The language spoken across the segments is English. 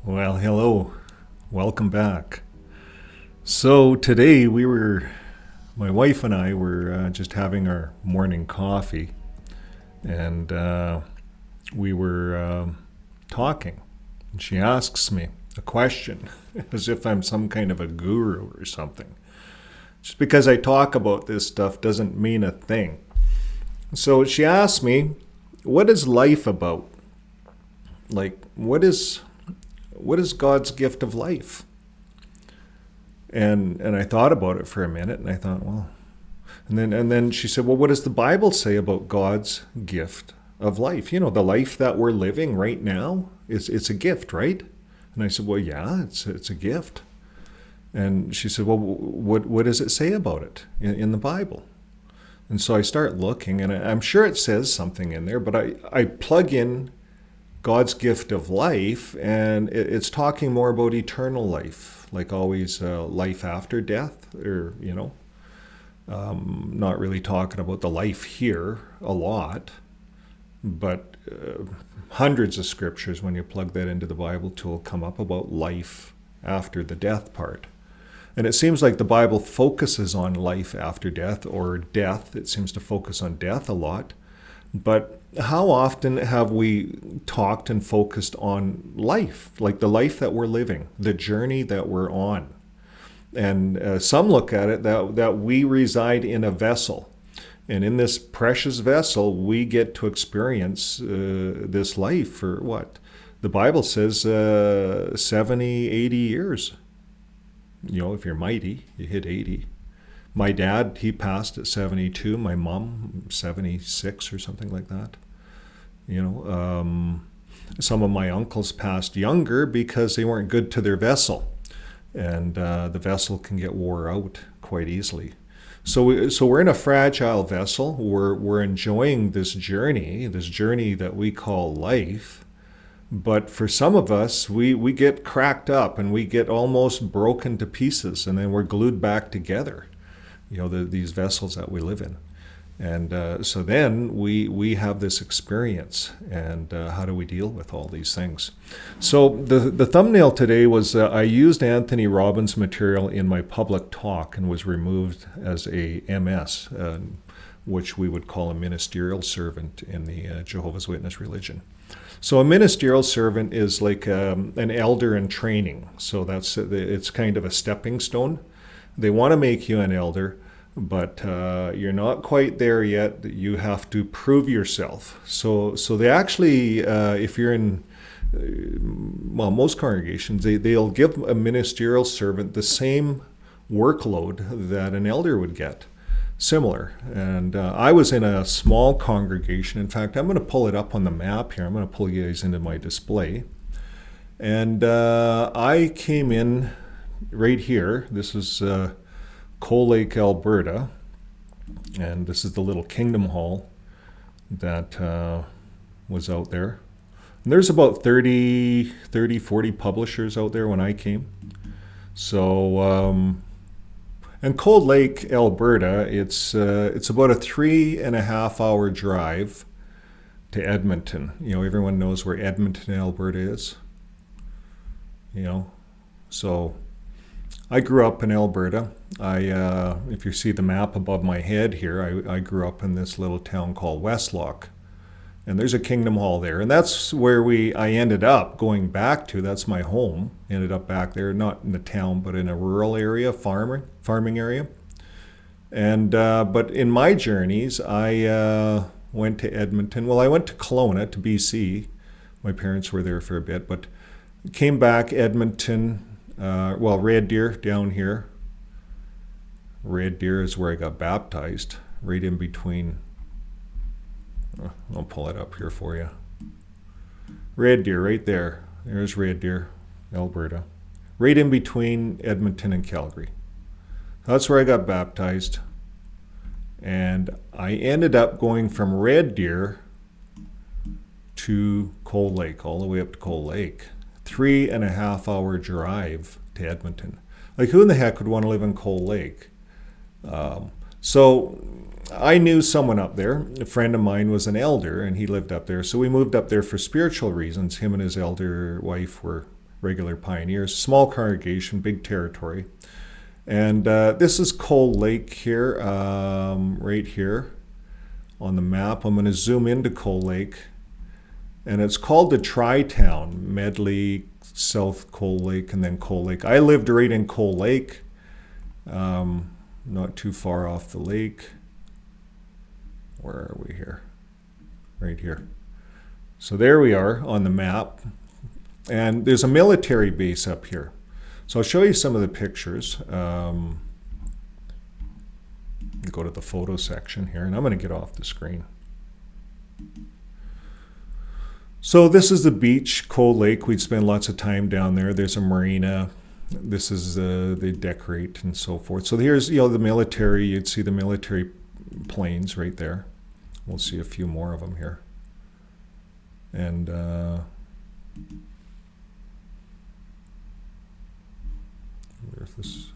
Well, hello. Welcome back. So today my wife and I were just having our morning coffee, and we were talking. And she asks me a question as if I'm some kind of a guru or something. Just because I talk about this stuff doesn't mean a thing. So she asked me, what is life about? Like, what is God's gift of life? And I thought about it for a minute, and I thought, well, and then she said, well, what does the Bible say about God's gift of life? You know, the life that we're living right now it's a gift, right? And I said, well, yeah, it's a gift. And she said, well, what does it say about it in the Bible? And so I start looking, and I'm sure it says something in there, but I plug in God's gift of life, and it's talking more about eternal life, like always, life after death, or, not really talking about the life here a lot, but hundreds of scriptures, when you plug that into the Bible tool, come up about life after the death part. And it seems like the Bible focuses on life after death, or death. It seems to focus on death a lot. But how often have we talked and focused on life, like the life that we're living, the journey that we're on? And some look at it that we reside in a vessel. And in this precious vessel, we get to experience this life for what? The Bible says 70, 80 years. You know, if you're mighty, you hit 80. My dad, he passed at 72. My mom, 76 or something like that. Some of my uncles passed younger because they weren't good to their vessel. And the vessel can get wore out quite easily. So we're in a fragile vessel. We're enjoying this journey that we call life. But for some of us, we get cracked up and we get almost broken to pieces, and then we're glued back together, these vessels that we live in. And so then we have this experience, and how do we deal with all these things? So the thumbnail today was I used Anthony Robbins material in my public talk and was removed as a MS, which we would call a ministerial servant in the Jehovah's Witness religion. So a ministerial servant is like an elder in training. So it's kind of a stepping stone. They want to make you an elder, but you're not quite there yet. You have to prove yourself. So they actually, if you're in, most congregations, they'll give a ministerial servant the same workload that an elder would get. Similar. And I was in a small congregation. In fact, I'm going to pull it up on the map here. I'm going to pull you guys into my display. And I came in right here. This is Coal Lake, Alberta. And this is the little Kingdom Hall that was out there. And there's about 40 publishers out there when I came. So... And Cold Lake, Alberta, it's about a 3.5 hour drive to Edmonton. Everyone knows where Edmonton, Alberta is. So I grew up in Alberta. If you see the map above my head here, I grew up in this little town called Westlock. And there's a Kingdom Hall there. And that's where I ended up going back to. That's my home. Ended up back there, not in the town, but in a rural area, farming area. And but in my journeys, I went to Edmonton. Well, I went to Kelowna, to BC. My parents were there for a bit, but came back, Edmonton, Red Deer down here. Red Deer is where I got baptized, right in between. I'll pull it up here for you. Red Deer, right there. There's Red Deer, Alberta. Right in between Edmonton and Calgary. That's where I got baptized. And I ended up going from Red Deer to Coal Lake, all the way up to Coal Lake. 3.5 hour drive to Edmonton. Like, who in the heck would want to live in Coal Lake? So I knew someone up there. A friend of mine was an elder, and he lived up there. So we moved up there for spiritual reasons. Him and his elder wife were regular pioneers. Small congregation, big territory. And this is Cold Lake here, right here on the map. I'm going to zoom into Cold Lake. And it's called the Tri-Town, Medley, South Cold Lake, and then Cold Lake. I lived right in Cold Lake, not too far off the lake. Where are we here? Right here. So there we are on the map. And there's a military base up here. So I'll show you some of the pictures. Go to the photo section here, and I'm going to get off the screen. So this is the beach, Cold Lake. We'd spend lots of time down there. There's a marina. This is they decorate and so forth. So here's the military. You'd see the military planes right there. We'll see a few more of them here. And where's this?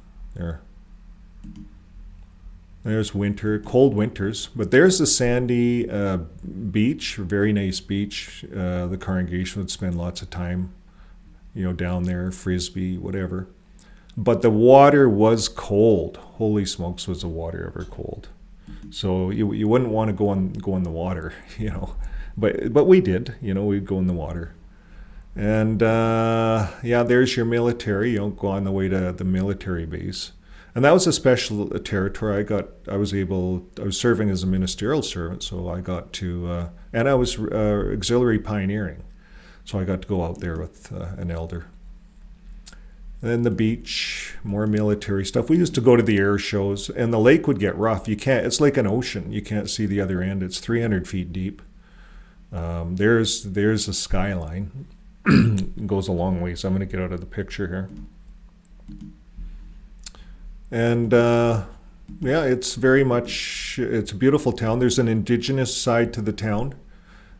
There's winter, cold winters, but there's the sandy beach, very nice beach. The congregation would spend lots of time, down there, frisbee, whatever. But the water was cold. Holy smokes, was the water ever cold? So you wouldn't want to go in the water, But we did, we'd go in the water. And there's your military. Go on the way to the military base. And that was a special territory. I was serving as a ministerial servant, so I got to, and I was auxiliary pioneering. So I got to go out there with an elder. And then the beach, more military stuff. We used to go to the air shows, and the lake would get rough. It's like an ocean. You can't see the other end. It's 300 feet deep. There's a skyline. It goes a long ways. I'm going to get out of the picture here. And it's it's a beautiful town. There's an indigenous side to the town.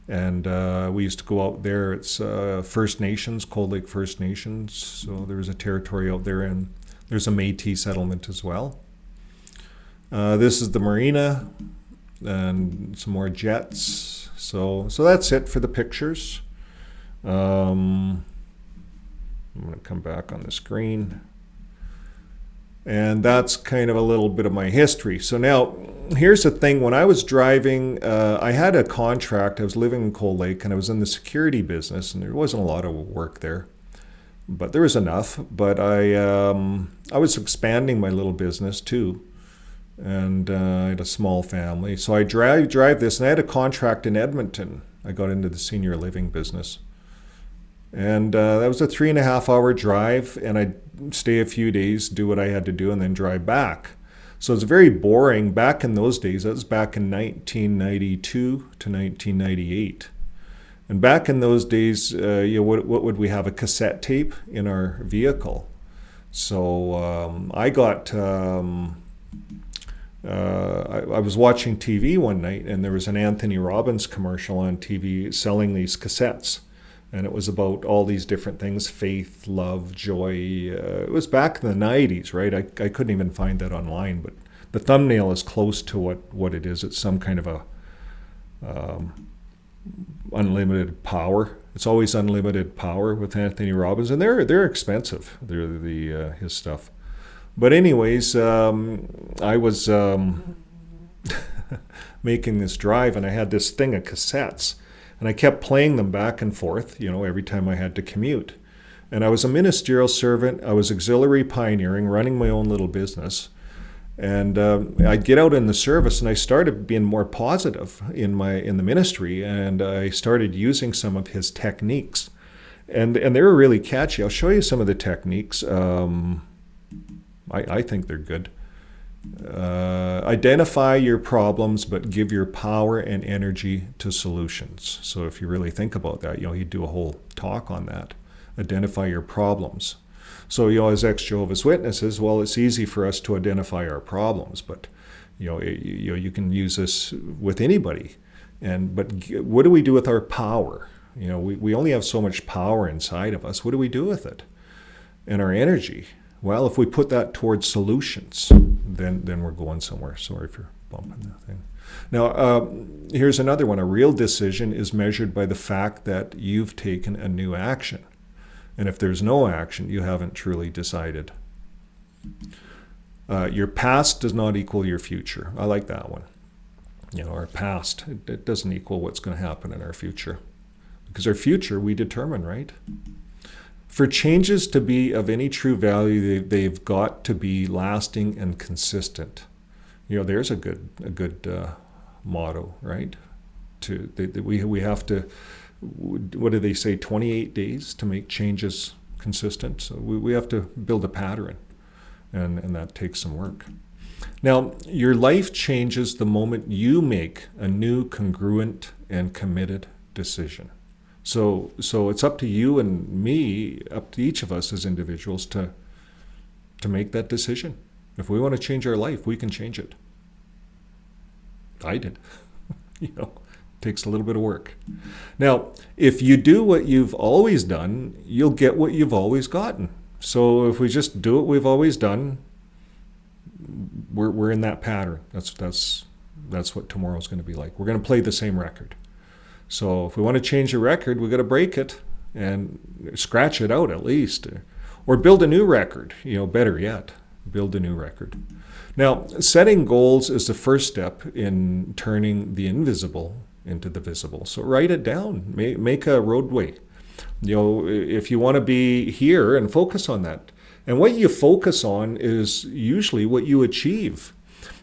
And we used to go out there. It's First Nations, Cold Lake First Nations. So there's a territory out there, and there's a Métis settlement as well. This is the marina and some more jets. So that's it for the pictures. I'm going to come back on the screen. And that's kind of a little bit of my history. So now, here's the thing. When I was driving, I had a contract. I was living in Cold Lake, and I was in the security business, and there wasn't a lot of work there. But there was enough. But I was expanding my little business, too. And I had a small family. So I drive this, and I had a contract in Edmonton. I got into the senior living business. And that was a 3.5-hour drive, and I'd stay a few days, do what I had to do, and then drive back. So it's very boring. Back in those days, that was back in 1992 to 1998. And back in those days, what would we have? A cassette tape in our vehicle. So I was watching TV one night, and there was an Anthony Robbins commercial on TV selling these cassettes. And it was about all these different things, faith, love, joy. It was back in the 90s, right? I couldn't even find that online, but the thumbnail is close to what it is. It's some kind of a unlimited power. It's always unlimited power with Anthony Robbins, and they're expensive. They're his stuff. But anyways, I was making this drive, and I had this thing of cassettes. And I kept playing them back and forth, every time I had to commute. And I was a ministerial servant. I was auxiliary pioneering, running my own little business. And I'd get out in the service, and I started being more positive in the ministry. And I started using some of his techniques. And they were really catchy. I'll show you some of the techniques. I think they're good. Identify your problems, but give your power and energy to solutions. So if you really think about that, he'd do a whole talk on that. Identify your problems. So, as ex-Jehovah's Witnesses, well, it's easy for us to identify our problems, but you can use this with anybody. But what do we do with our power? We only have so much power inside of us. What do we do with it? And our energy. Well, if we put that towards solutions, then we're going somewhere. Sorry for bumping that thing. Now, here's another one. A real decision is measured by the fact that you've taken a new action. And if there's no action, you haven't truly decided. Your past does not equal your future. I like that one. Our past, it doesn't equal what's going to happen in our future. Because our future, we determine, right? For changes to be of any true value, they've got to be lasting and consistent. There's a good motto, right? We have to, what do they say, 28 days to make changes consistent? So we have to build a pattern, and that takes some work. Now, your life changes the moment you make a new congruent and committed decision. So it's up to you and me, up to each of us as individuals to make that decision. If we want to change our life, we can change it. I did. Takes a little bit of work. Now, if you do what you've always done, you'll get what you've always gotten. So if we just do what we've always done, we're in that pattern. That's what tomorrow's going to be like. We're going to play the same record. So if we want to change the record, we've got to break it and scratch it out at least. Or build a new record, better yet, build a new record. Now, setting goals is the first step in turning the invisible into the visible. So write it down, make a roadway. If you want to be here, and focus on that. And what you focus on is usually what you achieve.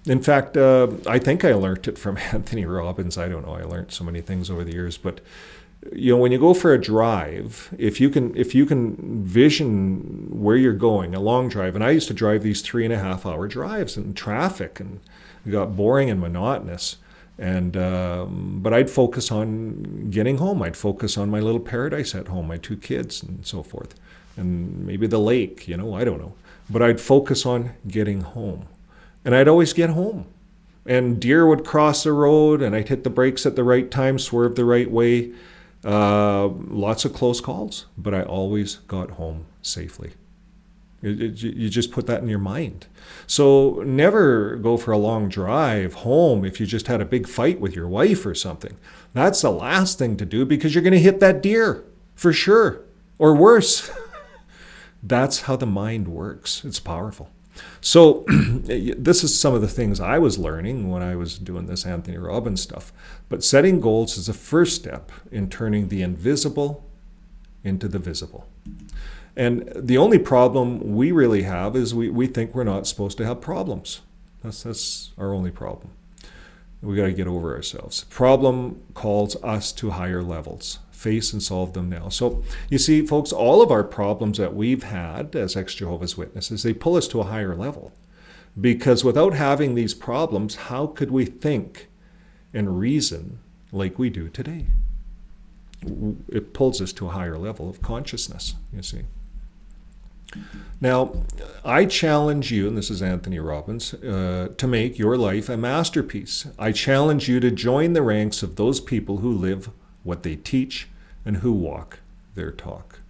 In fact, I think I learned it from Anthony Robbins. I don't know. I learned so many things over the years. But when you go for a drive, if you can vision where you're going, a long drive, and I used to drive these 3.5-hour drives in traffic, and it got boring and monotonous. And but I'd focus on getting home. I'd focus on my little paradise at home, my 2 kids, and so forth, and maybe the lake. I don't know. But I'd focus on getting home. And I'd always get home. And deer would cross the road, and I'd hit the brakes at the right time, swerve the right way. Lots of close calls, but I always got home safely. You just put that in your mind. So never go for a long drive home if you just had a big fight with your wife or something. That's the last thing to do, because you're going to hit that deer for sure, or worse. That's how the mind works. It's powerful. So this is some of the things I was learning when I was doing this Anthony Robbins stuff. But setting goals is the first step in turning the invisible into the visible. And the only problem we really have is we think we're not supposed to have problems. That's our only problem. We got to get over ourselves. Problem calls us to higher levels. Face and solve them now. So you see, folks, all of our problems that we've had as ex-Jehovah's Witnesses, they pull us to a higher level. Because without having these problems, how could we think and reason like we do today? It pulls us to a higher level of consciousness, you see. Now, I challenge you, and this is Anthony Robbins, to make your life a masterpiece. I challenge you to join the ranks of those people who live what they teach and who walk their talk.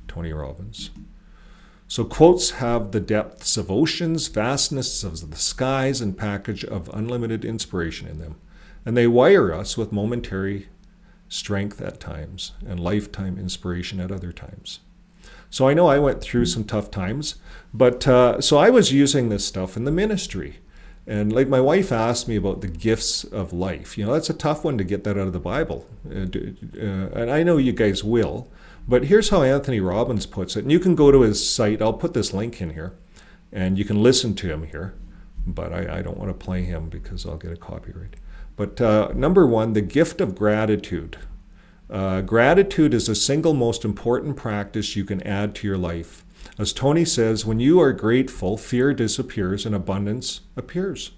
Tony Robbins. So quotes have the depths of oceans, vastness of the skies, and package of unlimited inspiration in them. And they wire us with momentary strength at times and lifetime inspiration at other times. So I know I went through some tough times, but so I was using this stuff in the ministry. And like my wife asked me about the gifts of life. That's a tough one to get that out of the Bible. And I know you guys will. But here's how Anthony Robbins puts it. And you can go to his site. I'll put this link in here. And you can listen to him here. But I don't want to play him because I'll get a copyright. But number 1, the gift of gratitude. Gratitude is the single most important practice you can add to your life. As Tony says, when you are grateful, fear disappears and abundance appears.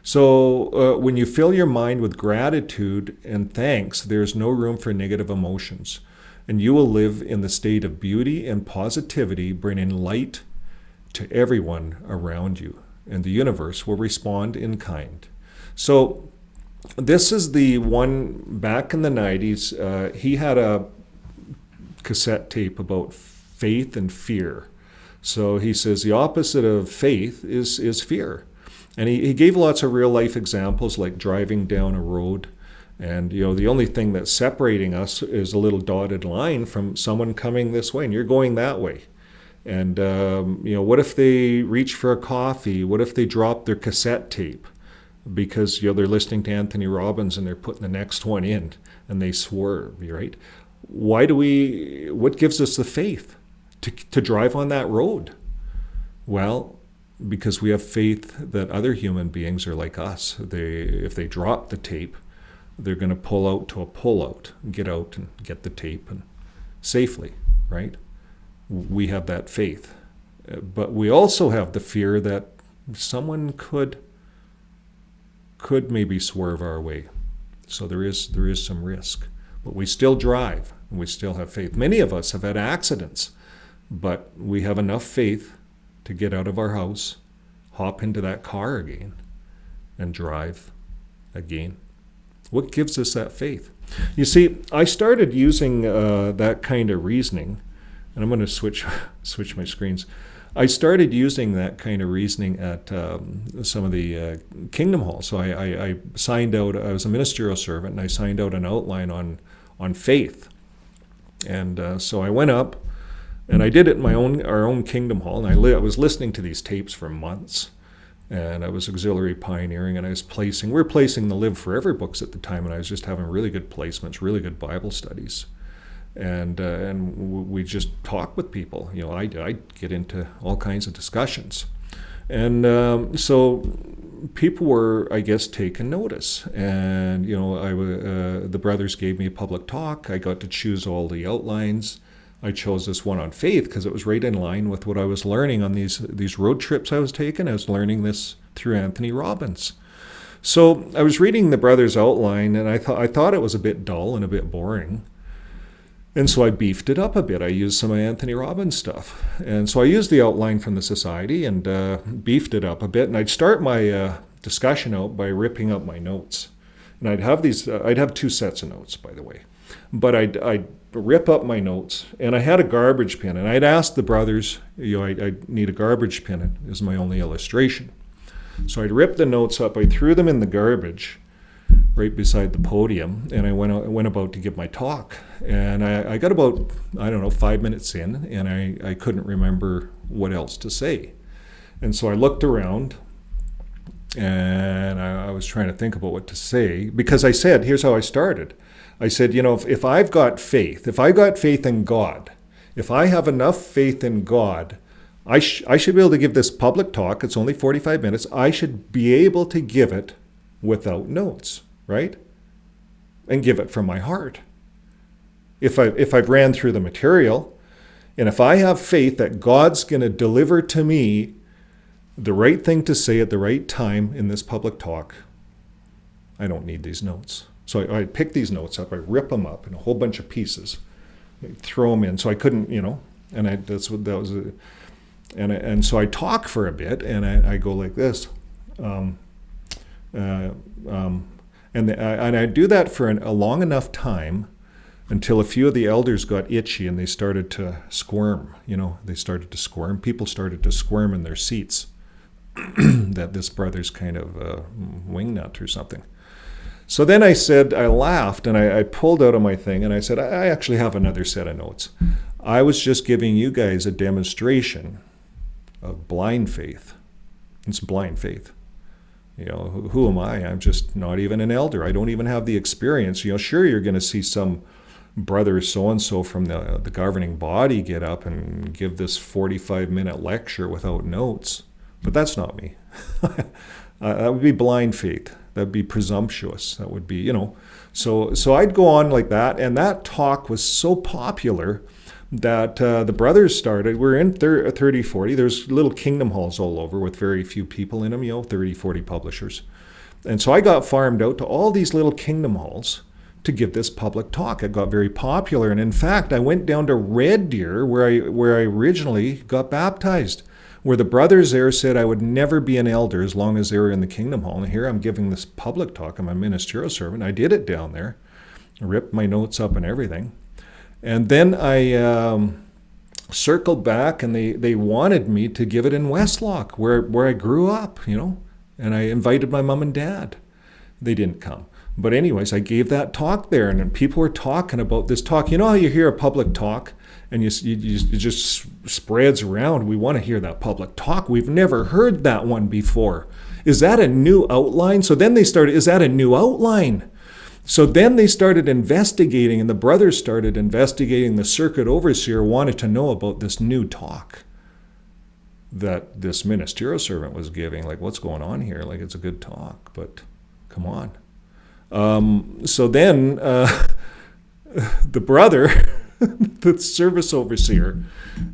So when you fill your mind with gratitude and thanks, there's no room for negative emotions. And you will live in the state of beauty and positivity, bringing light to everyone around you. And the universe will respond in kind. So this is the one back in the 90s. He had a cassette tape about faith and fear. So he says the opposite of faith is fear. And he gave lots of real life examples, like driving down a road And, the only thing that's separating us is a little dotted line from someone coming this way, and you're going that way. And, what if they reach for a coffee? What if they drop their cassette tape? Because, they're listening to Anthony Robbins and they're putting the next one in and they swerve, right? What gives us the faith to drive on that road? Well, because we have faith that other human beings are like us. If they drop the tape, they're going to pull out to a pull-out, get out and get the tape and safely, right? We have that faith. But we also have the fear that someone could maybe swerve our way. So there is some risk. But we still drive, and we still have faith. Many of us have had accidents, but we have enough faith to get out of our house, hop into that car again, and drive again. What gives us that faith? You see, I started using that kind of reasoning, and I'm going to switch my screens. I started using that kind of reasoning at some of the Kingdom Halls. So I signed out, I was a ministerial servant, and I signed out an outline on faith. And so I went up, and I did it in our own Kingdom Hall, and I was listening to these tapes for months. And I was auxiliary pioneering, and we were placing the Live Forever books at the time, and I was just having really good placements, really good Bible studies. And we just talk with people. I'd get into all kinds of discussions. And so people were, I guess, taking notice. And, the brothers gave me a public talk. I got to choose all the outlines. I chose this one on faith because it was right in line with what I was learning on these road trips I was taking. I was learning this through Anthony Robbins. So I was reading the brothers' outline, and I thought it was a bit dull and a bit boring. And so I beefed it up a bit. I used some of Anthony Robbins stuff. And so I used the outline from the society and beefed it up a bit. And I'd start my discussion out by ripping up my notes. And I'd have two sets of notes, by the way. But I'd rip up my notes, and I had a garbage bin, and I'd asked the brothers, I need a garbage bin as my only illustration. So I'd rip the notes up, I threw them in the garbage right beside the podium, and I went about to give my talk. And I got about, 5 minutes in, and I couldn't remember what else to say. And so I looked around, and I was trying to think about what to say, because I said, here's how I started. I said, if I've got faith, if I got faith in God, if I have enough faith in God, I should be able to give this public talk. It's only 45 minutes. I should be able to give it without notes, right? And give it from my heart. If I've ran through the material, and if I have faith that God's going to deliver to me the right thing to say at the right time in this public talk, I don't need these notes. So I pick these notes up, I rip them up in a whole bunch of pieces, I throw them in. So I couldn't, and so I talk for a bit, and I go like this, and I do that for a long enough time until a few of the elders got itchy and they started to squirm. They started to squirm. People started to squirm in their seats. That this brother's kind of a wingnut or something. So then I laughed, and I pulled out of my thing, and I said, I actually have another set of notes. I was just giving you guys a demonstration of blind faith. It's blind faith. Who am I? I'm just not even an elder. I don't even have the experience. Sure, you're going to see some brother so-and-so from the governing body get up and give this 45-minute lecture without notes, but that's not me. That would be blind faith. That'd be presumptuous. That would be, So I'd go on like that, and that talk was so popular that the brothers started. We're in 30, 40. There's little Kingdom Halls all over with very few people in them, 30, 40 publishers. And so I got farmed out to all these little Kingdom Halls to give this public talk. It got very popular. And in fact, I went down to Red Deer, where I originally got baptized, where the brothers there said I would never be an elder as long as they were in the Kingdom Hall. And here I'm giving this public talk. I'm a ministerial servant. I did it down there. I ripped my notes up and everything. And then I circled back, and they wanted me to give it in Westlock, where I grew up, And I invited my mom and dad. They didn't come. But anyways, I gave that talk there, and then people were talking about this talk. You know how you hear a public talk and it just spreads around? We want to hear that public talk. We've never heard that one before. Is that a new outline? So then they started, is that a new outline? So then they started investigating, and the brothers started investigating. The circuit overseer wanted to know about this new talk that this ministerial servant was giving. Like, what's going on here? Like, it's a good talk, but come on. So then the brother, the service overseer,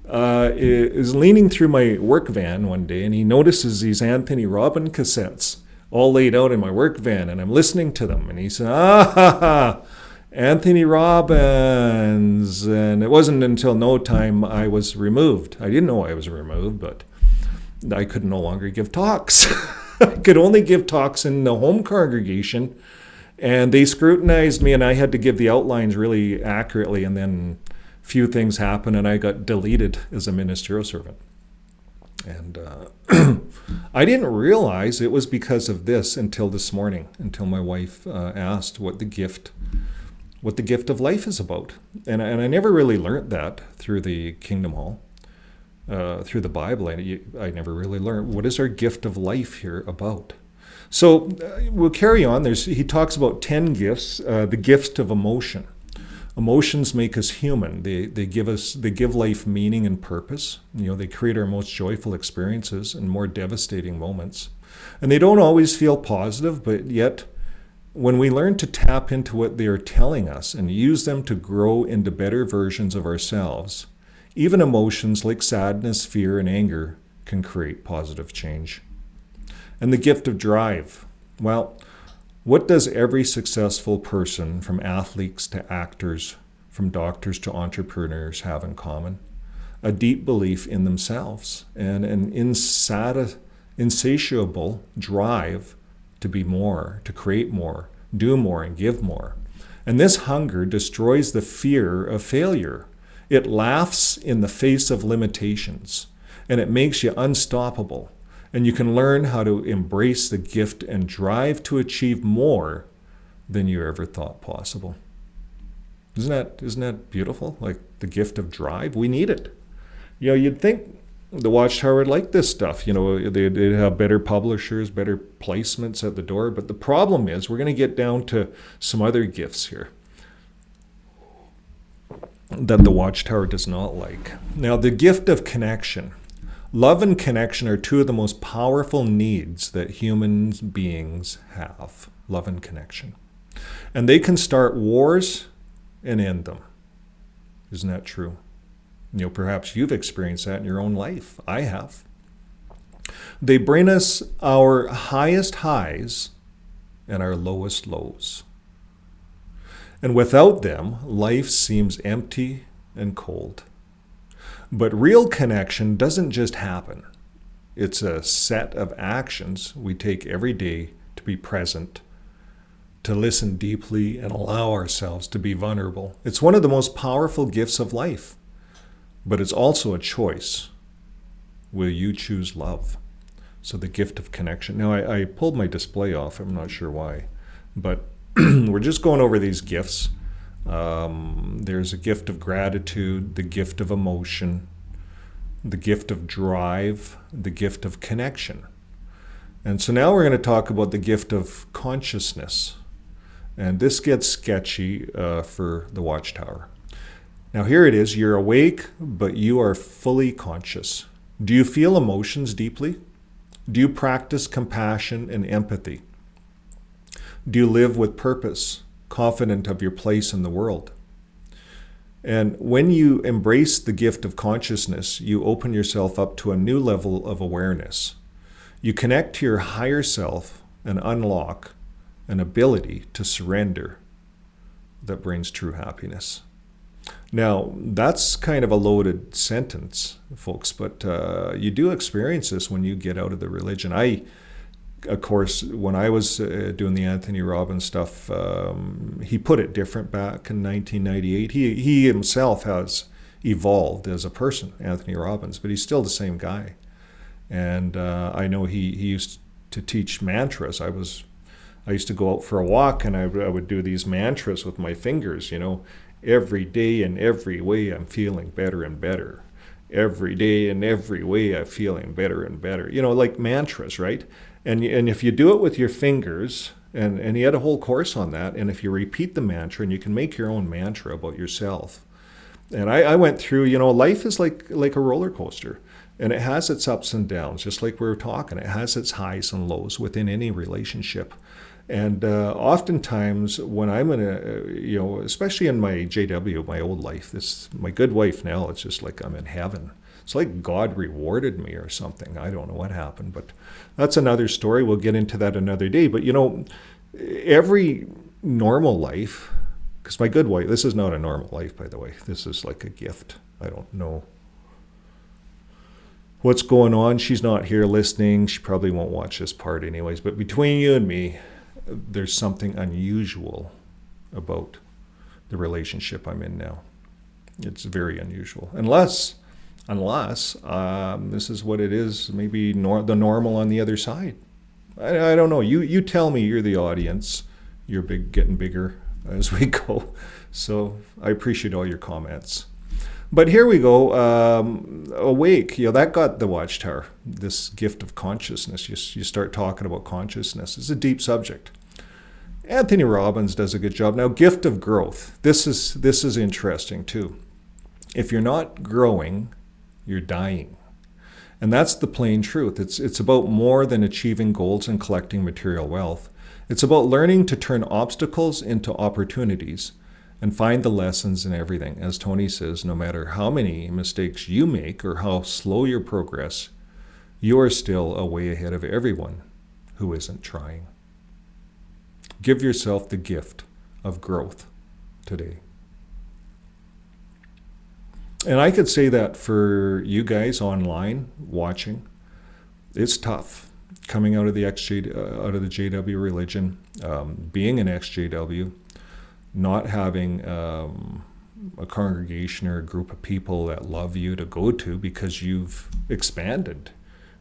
is leaning through my work van one day, and he notices these Anthony Robbins cassettes all laid out in my work van, and I'm listening to them, and he said, Anthony Robbins. And it wasn't until no time I was removed. I didn't know I was removed, but I could no longer give talks. I could only give talks in the home congregation, and they scrutinized me, and I had to give the outlines really accurately, and then a few things happened, and I got deleted as a ministerial servant. And I didn't realize it was because of this until this morning, until my wife asked what the gift of life is about. And I never really learned that through the Kingdom Hall, through the Bible. I never really learned, what is our gift of life here about? So we'll carry on. He talks about 10 gifts, the gift of emotion. Emotions make us human. They give life meaning and purpose. They create our most joyful experiences and more devastating moments. And they don't always feel positive, but yet when we learn to tap into what they are telling us and use them to grow into better versions of ourselves, even emotions like sadness, fear, and anger can create positive change. And the gift of drive. Well, what does every successful person, from athletes to actors, from doctors to entrepreneurs, have in common? A deep belief in themselves and an insatiable drive to be more, to create more, do more, and give more. And this hunger destroys the fear of failure. It laughs in the face of limitations, and it makes you unstoppable. And you can learn how to embrace the gift and drive to achieve more than you ever thought possible. Isn't that beautiful? Like the gift of drive, we need it. You'd think the Watchtower would like this stuff. They'd have better publishers, better placements at the door. But the problem is, we're going to get down to some other gifts here that the Watchtower does not like. Now, the gift of connection. Love and connection are two of the most powerful needs that human beings have. Love and connection. And they can start wars and end them. Isn't that true? Perhaps you've experienced that in your own life. I have. They bring us our highest highs and our lowest lows. And without them, life seems empty and cold. But real connection doesn't just happen. It's a set of actions we take every day to be present, to listen deeply, and allow ourselves to be vulnerable. It's one of the most powerful gifts of life, but it's also a choice. Will you choose love? So the gift of connection. Now, I pulled my display off. I'm not sure why, but we're just going over these gifts. There's a gift of gratitude, the gift of emotion, the gift of drive, the gift of connection. And so now we're going to talk about the gift of consciousness. And this gets sketchy for the Watchtower. Now here it is. You're awake, but you are fully conscious. Do you feel emotions deeply? Do you practice compassion and empathy? Do you live with purpose, confident of your place in the world? And when you embrace the gift of consciousness, you open yourself up to a new level of awareness. You connect to your higher self and unlock an ability to surrender that brings true happiness. Now, that's kind of a loaded sentence, folks, but you do experience this when you get out of the religion. Of course, when I was doing the Anthony Robbins stuff, he put it different back in 1998. He himself has evolved as a person, Anthony Robbins, but he's still the same guy. And I know he used to teach mantras. I was I used to go out for a walk, and I would do these mantras with my fingers, every day in every way I'm feeling better and better. Every day in every way I'm feeling better and better. Like mantras, right? And if you do it with your fingers, and he had a whole course on that, and if you repeat the mantra, and you can make your own mantra about yourself. And I went through, life is like a roller coaster, and it has its ups and downs, just like we were talking. It has its highs and lows within any relationship. And oftentimes when I'm in especially in my JW, my old life, my good wife now, it's just like I'm in heaven. It's like God rewarded me or something. I don't know what happened, but that's another story. We'll get into that another day. But every normal life, because my good wife, this is not a normal life, by the way. This is like a gift. I don't know what's going on. She's not here listening. She probably won't watch this part anyways. But between you and me, there's something unusual about the relationship I'm in now. It's very unusual. Unless this is what it is, maybe the normal on the other side. I don't know. You tell me. You're the audience. You're getting bigger as we go. So I appreciate all your comments. But here we go. Awake. That got the Watchtower. This gift of consciousness. You start talking about consciousness. It's a deep subject. Anthony Robbins does a good job. Now, gift of growth. This is interesting too. If you're not growing, you're dying. And that's the plain truth. It's about more than achieving goals and collecting material wealth. It's about learning to turn obstacles into opportunities and find the lessons in everything. As Tony says, no matter how many mistakes you make or how slow your progress, you are still a way ahead of everyone who isn't trying. Give yourself the gift of growth today. And I could say that for you guys online watching, it's tough coming out of the JW religion, being an ex-JW, not having a congregation or a group of people that love you to go to because you've expanded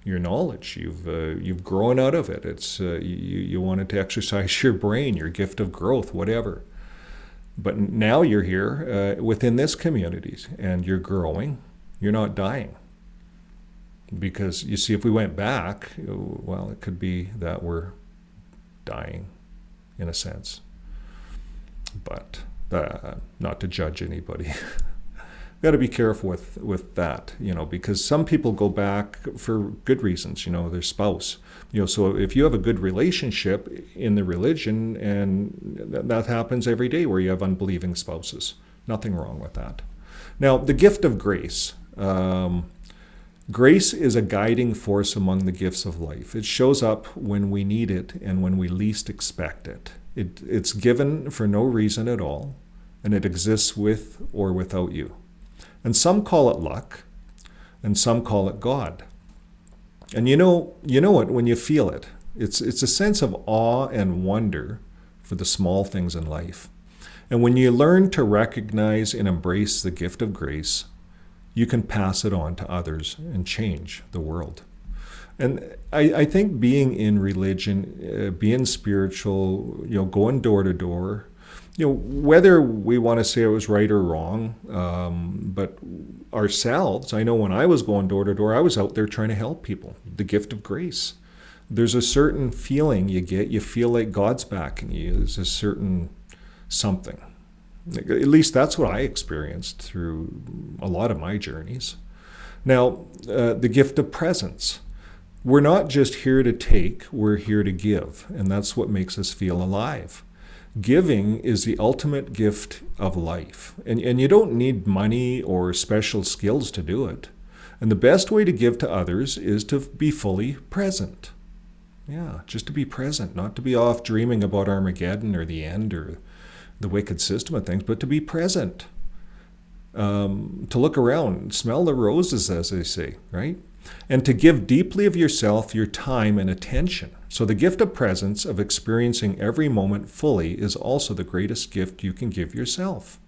your knowledge, you've grown out of it. It's you wanted to exercise your brain, your gift of growth, whatever. But now you're here within this community, and you're growing. You're not dying. Because you see, if we went back, well, it could be that we're dying, in a sense. But not to judge anybody. Got to be careful with that, because some people go back for good reasons, their spouse. So if you have a good relationship in the religion, and that happens every day where you have unbelieving spouses, nothing wrong with that. Now, the gift of grace. Grace is a guiding force among the gifts of life. It shows up when we need it and when we least expect it. It's given for no reason at all, and it exists with or without you. And some call it luck, and some call it God. And you know what, when you feel it, it's a sense of awe and wonder for the small things in life. And when you learn to recognize and embrace the gift of grace, you can pass it on to others and change the world. And I think being in religion, being spiritual, going door to door, whether we want to say it was right or wrong, but ourselves, I know when I was going door to door, I was out there trying to help people. The gift of grace. There's a certain feeling you get. You feel like God's backing you. There's a certain something. At least that's what I experienced through a lot of my journeys. Now, the gift of presence. We're not just here to take, we're here to give. And that's what makes us feel alive. Giving is the ultimate gift of life. And you don't need money or special skills to do it. And the best way to give to others is to be fully present. Yeah, just to be present, not to be off dreaming about Armageddon or the end or the wicked system of things, but to be present. To look around, smell the roses, as they say, right? And to give deeply of yourself, your time and attention. So the gift of presence, of experiencing every moment fully, is also the greatest gift you can give yourself.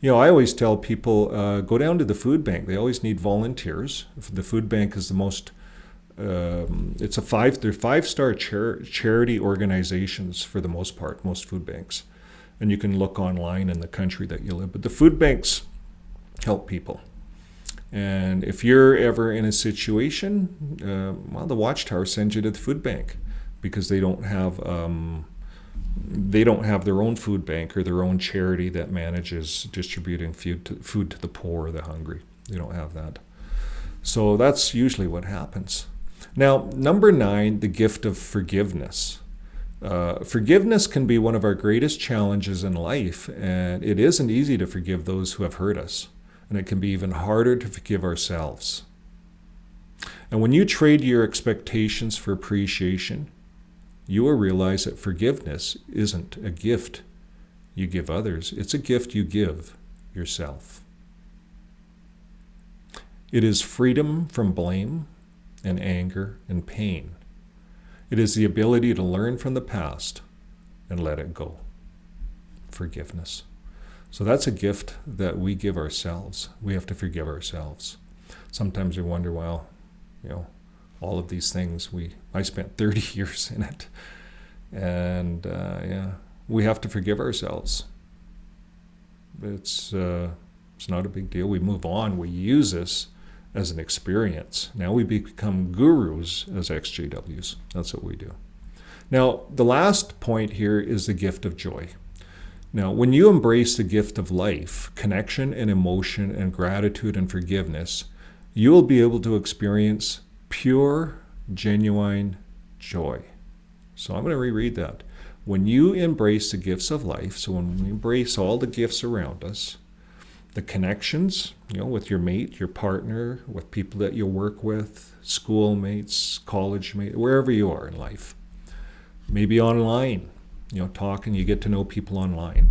I always tell people, go down to the food bank. They always need volunteers. The food bank is the most They're five-star charity organizations for the most part, most food banks. And you can look online in the country that you live. But the food banks help people. And if you're ever in a situation, the Watchtower sends you to the food bank because they don't have their own food bank or their own charity that manages distributing food to the poor or the hungry. They don't have that. So that's usually what happens. Now, number 9, the gift of forgiveness. Forgiveness can be one of our greatest challenges in life, and it isn't easy to forgive those who have hurt us. And it can be even harder to forgive ourselves. And when you trade your expectations for appreciation, you will realize that forgiveness isn't a gift you give others. It's a gift you give yourself. It is freedom from blame and anger and pain. It is the ability to learn from the past and let it go. Forgiveness. So that's a gift that we give ourselves. We have to forgive ourselves. Sometimes we wonder, well, all of these things, I spent 30 years in it. And we have to forgive ourselves. It's not a big deal. We move on. We use this as an experience. Now we become gurus as XJWs. That's what we do. Now, the last point here is the gift of joy. Now, when you embrace the gift of life, connection and emotion and gratitude and forgiveness, you will be able to experience pure, genuine joy. So I'm going to reread that. When you embrace the gifts of life, so when we embrace all the gifts around us, the connections, with your mate, your partner, with people that you work with, schoolmates, college mates, wherever you are in life, maybe online, talking, you get to know people online.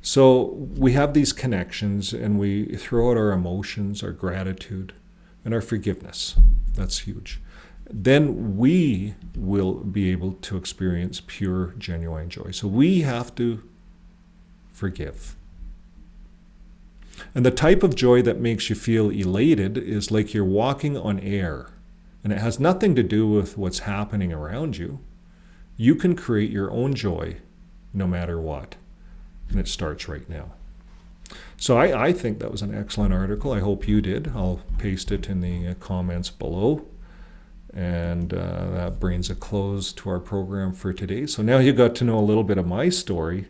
So we have these connections and we throw out our emotions, our gratitude, and our forgiveness. That's huge. Then we will be able to experience pure, genuine joy. So we have to forgive. And the type of joy that makes you feel elated is like you're walking on air. And it has nothing to do with what's happening around you. You can create your own joy no matter what. And it starts right now. So I think that was an excellent article. I hope you did. I'll paste it in the comments below. And that brings a close to our program for today. So now you got to know a little bit of my story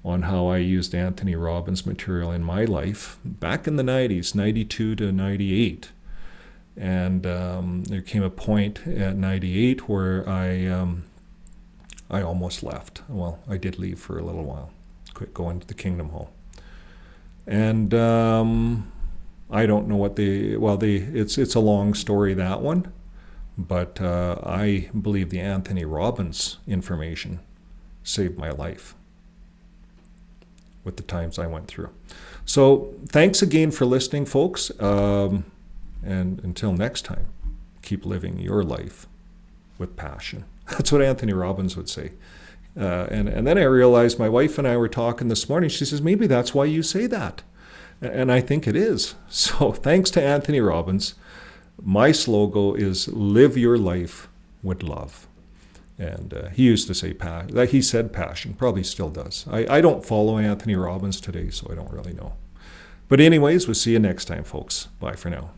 on how I used Anthony Robbins material in my life back in the 90s, 92 to 98. And there came a point at 98 where I almost left. Well, I did leave for a little while, quit going to the Kingdom Hall. And I don't know what it's a long story, that one. But I believe the Anthony Robbins information saved my life with the times I went through. So thanks again for listening, folks. And until next time, keep living your life with passion. That's what Anthony Robbins would say. And then I realized my wife and I were talking this morning. She says, maybe that's why you say that. And I think it is. So thanks to Anthony Robbins. My slogan is live your life with love. And he used to say passion. He said passion, probably still does. I don't follow Anthony Robbins today, so I don't really know. But anyways, we'll see you next time, folks. Bye for now.